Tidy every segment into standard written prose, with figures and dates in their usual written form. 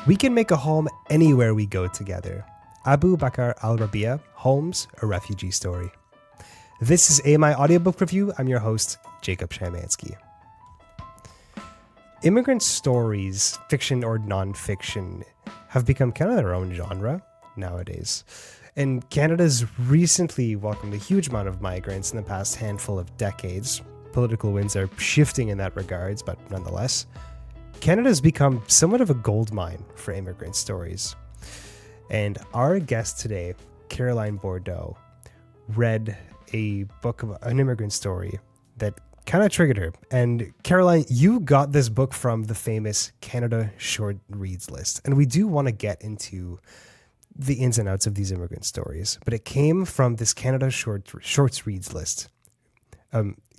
We can make a home anywhere we go together. Abu Bakr al-Rabeeah, Homes, a Refugee Story. This is AMI Audiobook Review. I'm your host, Jacob Szymanski. Immigrant stories, fiction or non-fiction, have become kind of their own genre nowadays. And Canada's recently welcomed a huge amount of migrants in the past handful of decades. Political winds are shifting in that regards, but nonetheless, Canada's become somewhat of a goldmine for immigrant stories. And our guest today, Karoline Bourdeau, read a book of an immigrant story that kind of triggered her. And Karoline, you got this book from the famous Canada Short Reads list. And we do want to get into the ins and outs of these immigrant stories, but it came from this Canada Shorts Reads list.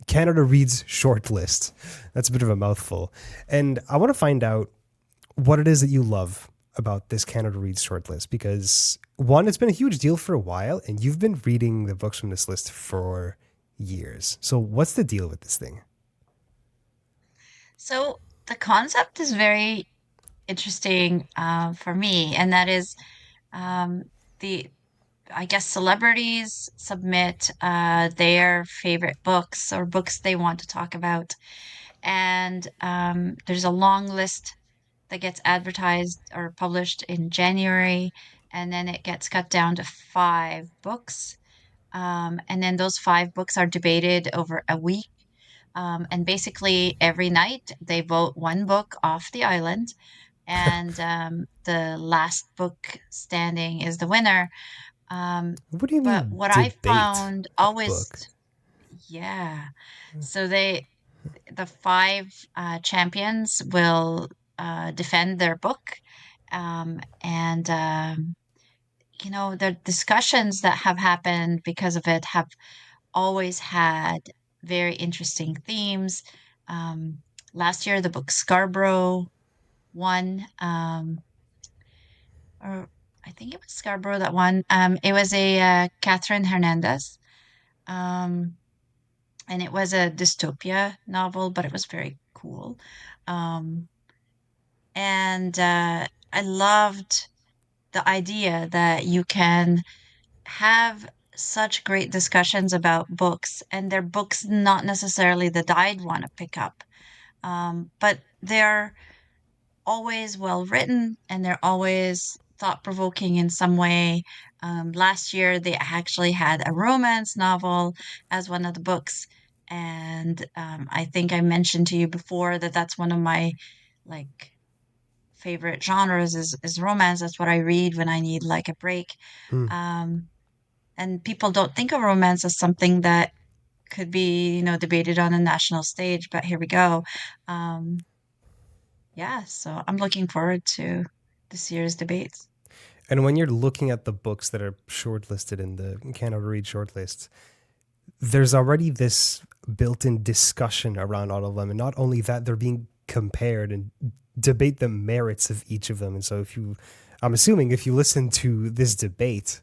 Canada Reads Short List. That's a bit of a mouthful. And I want to find out what it is that you love about this Canada Reads Short List, because one, it's been a huge deal for a while, and you've been reading the books from this list for years. So what's the deal with this thing? So the concept is very interesting for me, and that is um, the I guess celebrities submit their favorite books or books they want to talk about, and there's a long list that gets advertised or published in January, and then it gets cut down to five books, and then those five books are debated over a week. And basically, every night they vote one book off the island, and the last book standing is the winner. Um, What do you but mean what I debate found a always, book? yeah. So the five champions will defend their book, and the discussions that have happened because of it have always had very interesting themes. Um, Last year, the book Scarborough won, or I think it was Scarborough that won. It was a Catherine Hernandez, um, and it was a dystopia novel, but it was very cool. Um, and I loved the idea that you can have such great discussions about books, and they're books not necessarily that I'd want to pick up, but they're always well written and they're always thought provoking in some way. Last year, they actually had a romance novel as one of the books, and I think I mentioned to you before that that's one of my like favorite genres is romance. That's what I read when I need like a break. Hmm. Um, and people don't think of romance as something that could be, debated on a national stage, but here we go. Um, yeah, so I'm looking forward to this year's debates. And when you're looking at the books that are shortlisted in the Canada Read shortlist, there's already this built-in discussion around all of them. And not only that, they're being compared and debate the merits of each of them. And so I'm assuming if you listen to this debate,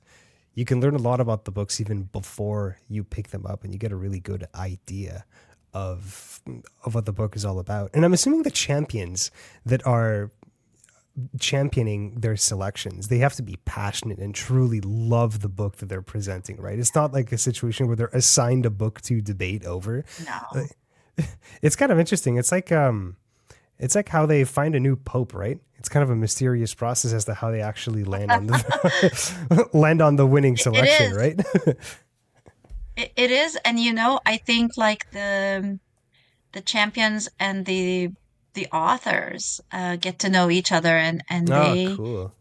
you can learn a lot about the books even before you pick them up, and you get a really good idea of what the book is all about. And I'm assuming the champions that are championing their selections, they have to be passionate and truly love the book that they're presenting, right? It's not like a situation where they're assigned a book to debate over. Uh, No. It's kind of interesting. It's like how they find a new pope, right? It's kind of a mysterious process as to how they actually land on the land on the winning It selection, is. right? It is. And I think like the champions and the authors get to know each other, and Oh, cool.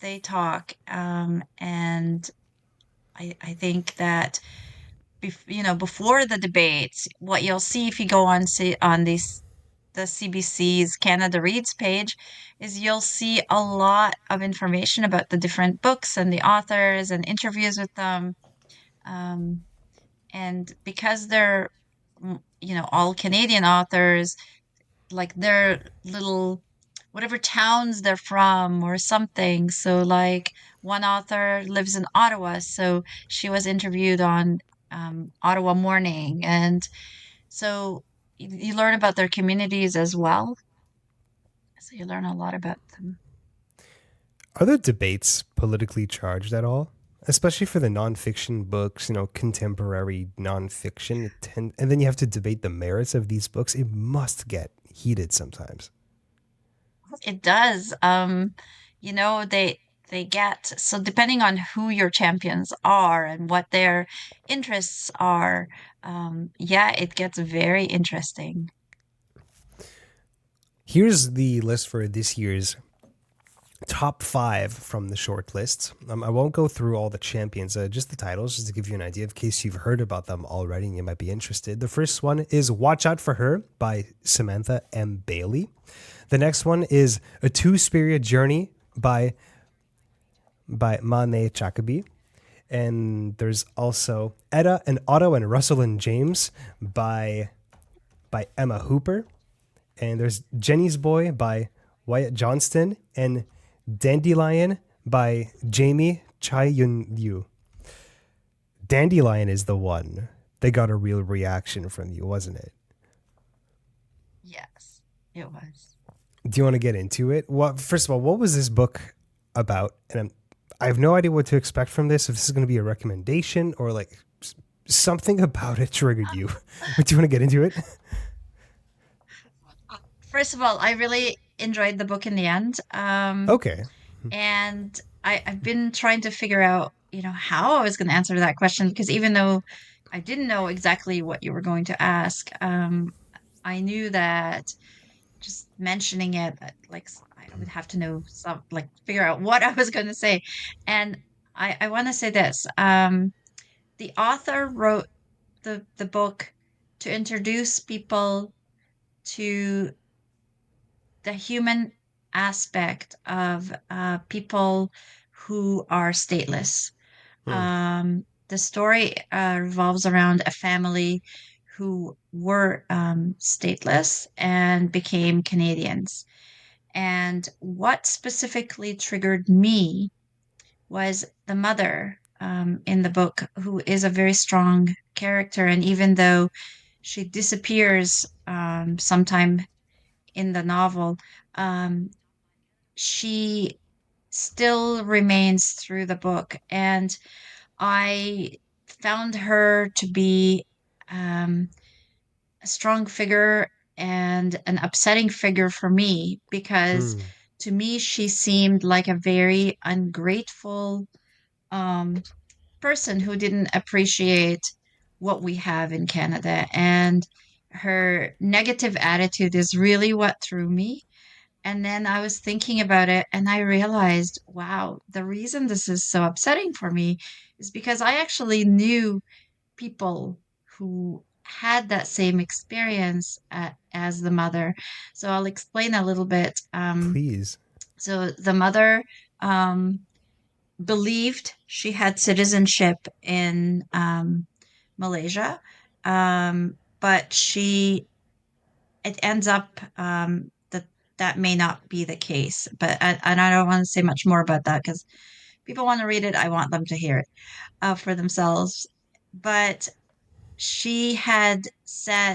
they talk. And I think that before the debates, what you'll see if you go on the CBC's Canada Reads page is you'll see a lot of information about the different books and the authors and interviews with them. Um, and because they're, all Canadian authors, like their little, whatever towns they're from or something. So, like, one author lives in Ottawa, so she was interviewed on Ottawa Morning. And so you learn about their communities as well. So you learn a lot about them. Are the debates politically charged at all? Especially for the nonfiction books, contemporary nonfiction, and then you have to debate the merits of these books. It must get heated sometimes. It does. They get so depending on who your champions are and what their interests are, yeah, it gets very interesting. Here's the list for this year's top five from the short list. I won't go through all the champions, just the titles, just to give you an idea in case you've heard about them already and you might be interested. The first one is Watch Out for Her by Samantha M. Bailey. The next one is A Two-Spirit Journey by Ma-Nee Chacaby. And there's also Etta and Otto and Russell and James by Emma Hooper. And there's Jennie's Boy by Wyatt Johnston and Dandelion by Jamie Chai Yun Liew. Dandelion is the one that got a real reaction from you, wasn't it? Yes, it was. Do you want to get into it? Well, first of all, what was this book about? And I have no idea what to expect from this. If this is going to be a recommendation or like something about it triggered you. But do you want to get into it? First of all, I really enjoyed the book in the end. Okay. And I've been trying to figure out, how I was going to answer that question because even though I didn't know exactly what you were going to ask, I knew that just mentioning it, like I would have to know some, like figure out what I was going to say. And I want to say this. The author wrote the book to introduce people to the human aspect of people who are stateless. Hmm. The story revolves around a family who were stateless and became Canadians. And what specifically triggered me was the mother in the book, who is a very strong character. And even though she disappears sometime in the novel, um, she still remains through the book. And I found her to be um, a strong figure and an upsetting figure for me because Hmm. to me, she seemed like a very ungrateful um, person who didn't appreciate what we have in Canada. And her negative attitude is really what threw me. And then I was thinking about it and I realized, wow, the reason this is so upsetting for me is because I actually knew people who had that same experience as the mother. So I'll explain a little bit. Please. So the mother um, believed she had citizenship in Malaysia, but it ends up that may not be the case. And I don't want to say much more about that because people want to read it. I want them to hear it for themselves. But she had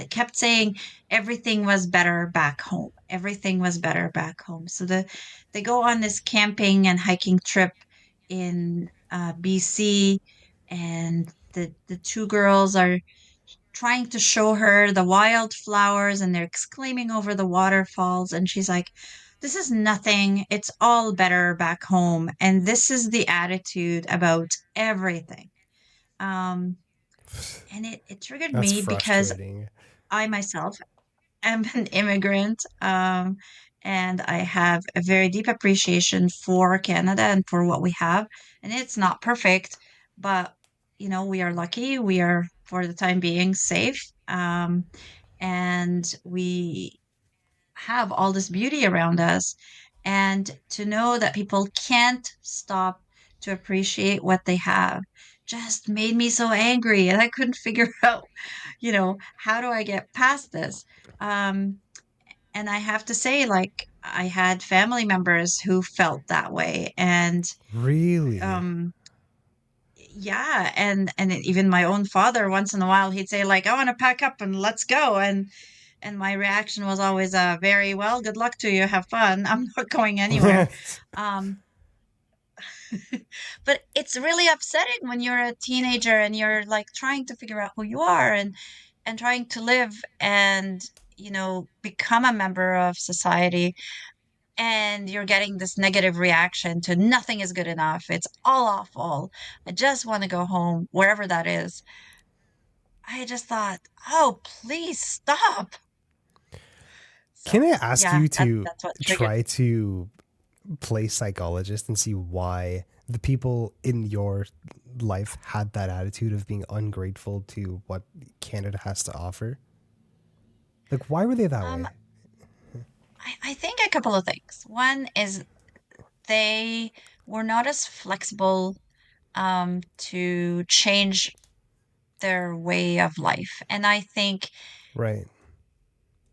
kept saying everything was better back home. Everything was better back home. So they go on this camping and hiking trip in BC, and the two girls are trying to show her the wildflowers and they're exclaiming over the waterfalls. And she's like, this is nothing. It's all better back home. And this is the attitude about everything. Um, and it triggered That's me because frustrating. I myself am an immigrant. And I have a very deep appreciation for Canada and for what we have. And it's not perfect, but we are lucky. We are, for the time being, safe. And we have all this beauty around us. And to know that people can't stop to appreciate what they have just made me so angry. And I couldn't figure out, how do I get past this? Um, and I have to say, like, I had family members who felt that way. And Really? um, yeah, and even my own father, once in a while, he'd say, like, I want to pack up and let's go. And my reaction was always very well, good luck to you, have fun. I'm not going anywhere. Um, But it's really upsetting when you're a teenager and you're like trying to figure out who you are and trying to live and, become a member of society, and you're getting this negative reaction to nothing is good enough. It's all awful. I just want to go home, wherever that is. I just thought, oh, please stop. Can So I ask yeah, you that to that's what triggered. try to play psychologist and see why the people in your life had that attitude of being ungrateful to what Canada has to offer? Like, why were they that Um, way? I think a couple of things. One is they were not as flexible to change their way of life. And I think Right.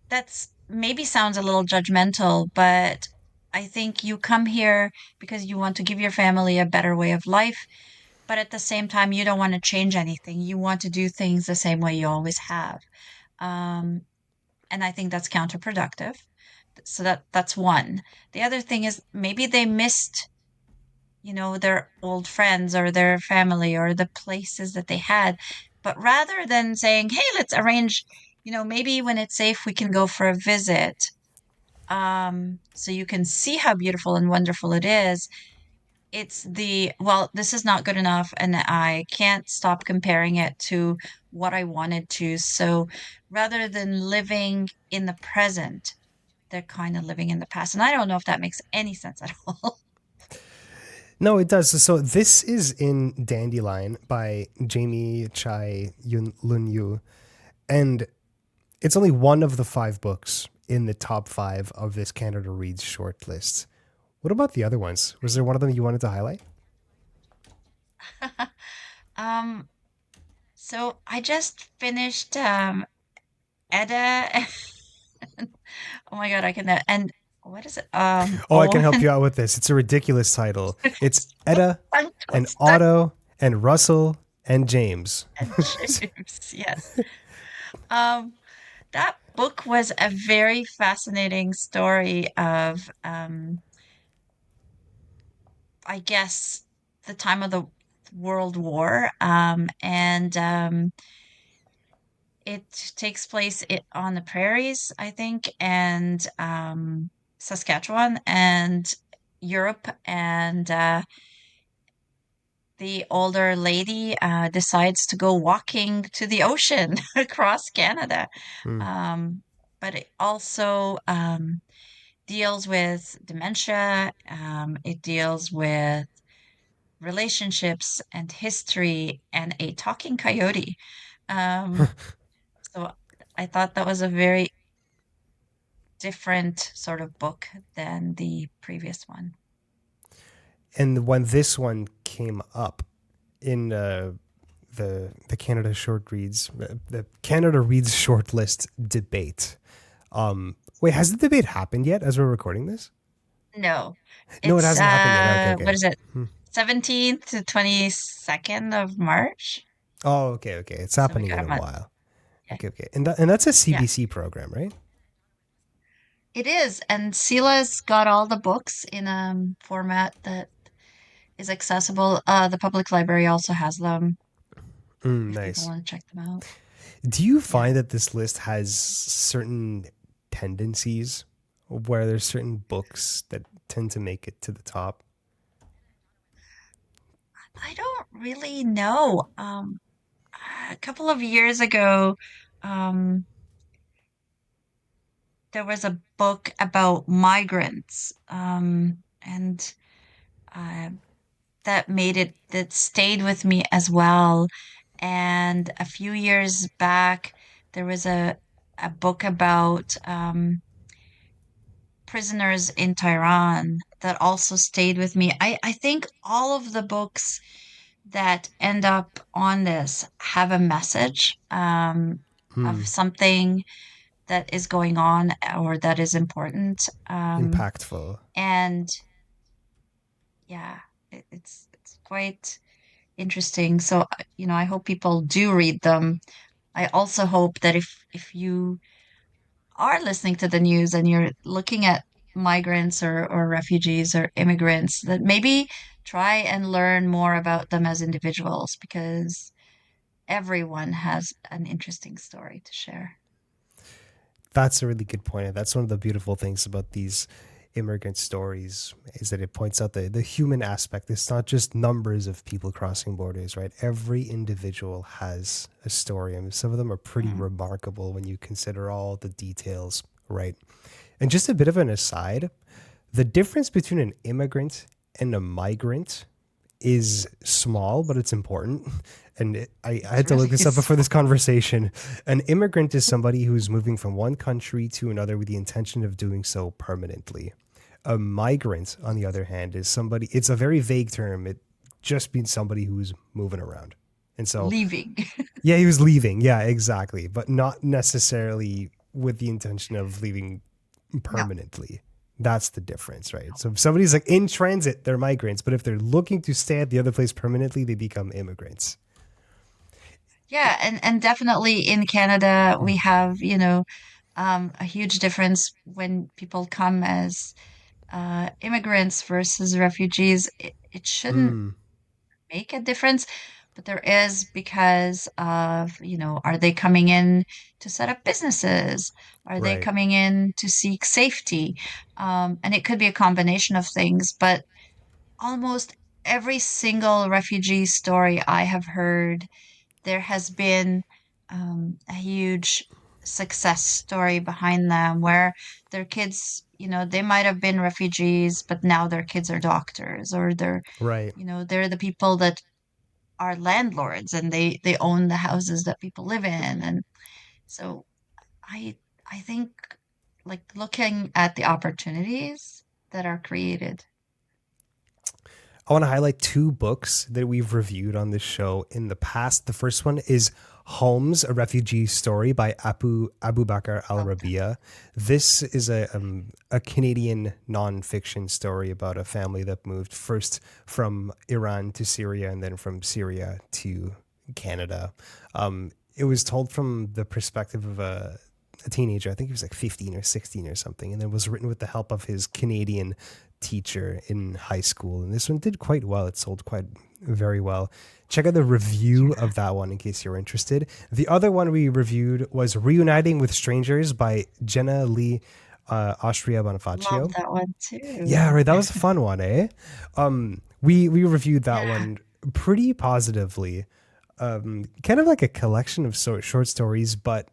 that's maybe sounds a little judgmental, but I think you come here because you want to give your family a better way of life, but at the same time, you don't want to change anything. You want to do things the same way you always have. Um, and I think that's counterproductive. So that's one. The other thing is maybe they missed, their old friends or their family or the places that they had. But rather than saying, hey, let's arrange, maybe when it's safe, we can go for a visit, so you can see how beautiful and wonderful it is. It's well, this is not good enough, and I can't stop comparing it to what I wanted to. So rather than living in the present, they're kind of living in the past. And I don't know if that makes any sense at all. No, it does. So this is in Dandelion by Jamie Chai Yun Liew, and it's only one of the 5 books in the top 5 of this Canada Reads shortlist. What about the other ones? Was there one of them you wanted to highlight? Um, so I just finished Etta. Oh my God, I can and what is it? Oh, I can help you out with this. It's a ridiculous title. It's Etta tongue and twister Otto and Russell and James. and James. Yes. Um, that book was a very fascinating story of, I guess, the time of the World War. And it takes place on the prairies, I think, and Saskatchewan and Europe. And the older lady decides to go walking to the ocean across Canada. Hmm. Um, but it also deals with dementia. It deals with relationships and history and a talking coyote. Um, so I thought that was a very different sort of book than the previous one. And when this one came up in the Canada Short Reads, the Canada Reads shortlist debate. Wait, has the debate happened yet as we're recording this? No, No, it it's hasn't happened yet. Okay, what okay. is it? Hmm. 17th to 22nd of March. Oh, okay, okay. It's So we happening got in a a month. while. Yeah. Okay, okay. And that's a Yeah, CBC program, right? it is. And Sela's got all the books in a format that is accessible. The public library also has them if people Nice. want to check them out. Do you Yeah. find that this list has certain tendencies where there's certain books that tend to make it to the top? I don't really know. A couple of years ago, um, there was a book about migrants, and uh, that stayed with me as well. And a few years back, there was a book about prisoners in Tehran that also stayed with me. I think all of the books that end up on this have a message of Hmm. something that is going on or that is important. Impactful. And yeah, it's quite interesting. So, I hope people do read them. I also hope that if you are listening to the news and you're looking at migrants or refugees or immigrants, that maybe try and learn more about them as individuals because everyone has an interesting story to share. That's a really good point. And that's one of the beautiful things about these immigrant stories is that it points out the human aspect. It's not just numbers of people crossing borders, right? Every individual has a story. I mean, some of them are pretty Mm. remarkable when you consider all the details, right? And just a bit of an aside, the difference between an immigrant and a migrant is small, but it's important. And I It's had to look really this up before this small. conversation. An immigrant is somebody who's moving from one country to another with the intention of doing so permanently. A migrant, on the other hand, is somebody, it's a very vague term. It just means somebody who's moving around. And so, Leaving. yeah, he was leaving. Yeah, exactly. But not necessarily with the intention of leaving No. permanently. That's the difference, right? So if somebody's like in transit, they're migrants, but if they're looking to stay at the other place permanently, they become immigrants. Yeah, and definitely in Canada we have, a huge difference when people come as immigrants versus refugees. It shouldn't Mm, make a difference, but there is because of, are they coming in to set up businesses? Are they right, coming in to seek safety? And it could be a combination of things, but almost every single refugee story I have heard, there has been a huge success story behind them where their kids, they might have been refugees, but now their kids are doctors, or right. they're the people that are landlords and they own the houses that people live in. And so I I think like looking at the opportunities that are created. I want to highlight two books that we've reviewed on this show in the past. The first one is Homes, a Refugee Story by Abu Bakr al Love that. Rabeeah. This is a Canadian nonfiction story about a family that moved first from Iran to Syria and then from Syria to Canada. It was told from the perspective of a teenager. I think he was like 15 or 16 or something, and it was written with the help of his Canadian teacher in high school. And this one did quite well. It sold quite very well. Check out the review Yeah. of that one in case you're interested. The other one we reviewed was Reuniting with Strangers by Jennilee, Love Austria-Bonifacio. that one Yeah, too. right. That was a fun one, eh? We reviewed that Yeah. one pretty positively. Kind of like a collection of short stories, but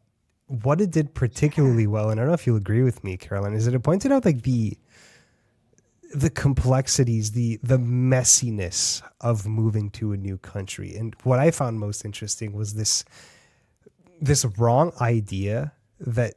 what it did Yeah. particularly well, and I don't know if you'll agree with me, Caroline, is that it pointed out like the complexities, the messiness of moving to a new country. And what I found most interesting was this wrong idea that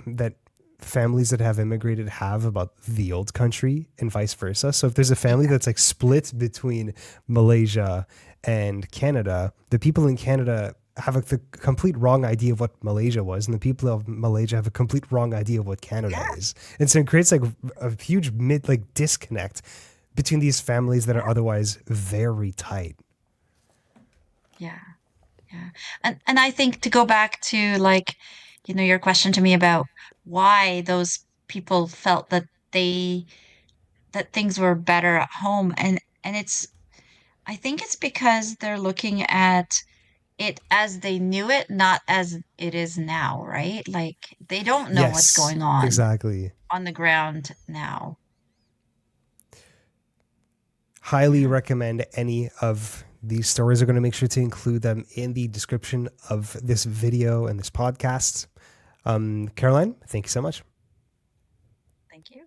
that families that have immigrated have about the old country and vice versa. So if there's a family Yeah. that's like split between Malaysia and Canada, the people in Canada have the complete wrong idea of what Malaysia was, and the people of Malaysia have a complete wrong idea of what Canada Yeah. is. And so it creates like a huge disconnect between these families that are Yeah. otherwise very tight. Yeah. Yeah. And I think to go back to like, your question to me about why those people felt that things were better at home, and I think it's because they're looking at it as they knew it, not as it is now, right? Like they don't know what's Yes, going exactly. on the ground now. Highly Yeah. recommend any of these stories. Are going to make sure to include them in the description of this video and this podcast. Caroline, thank you so much. Thank you.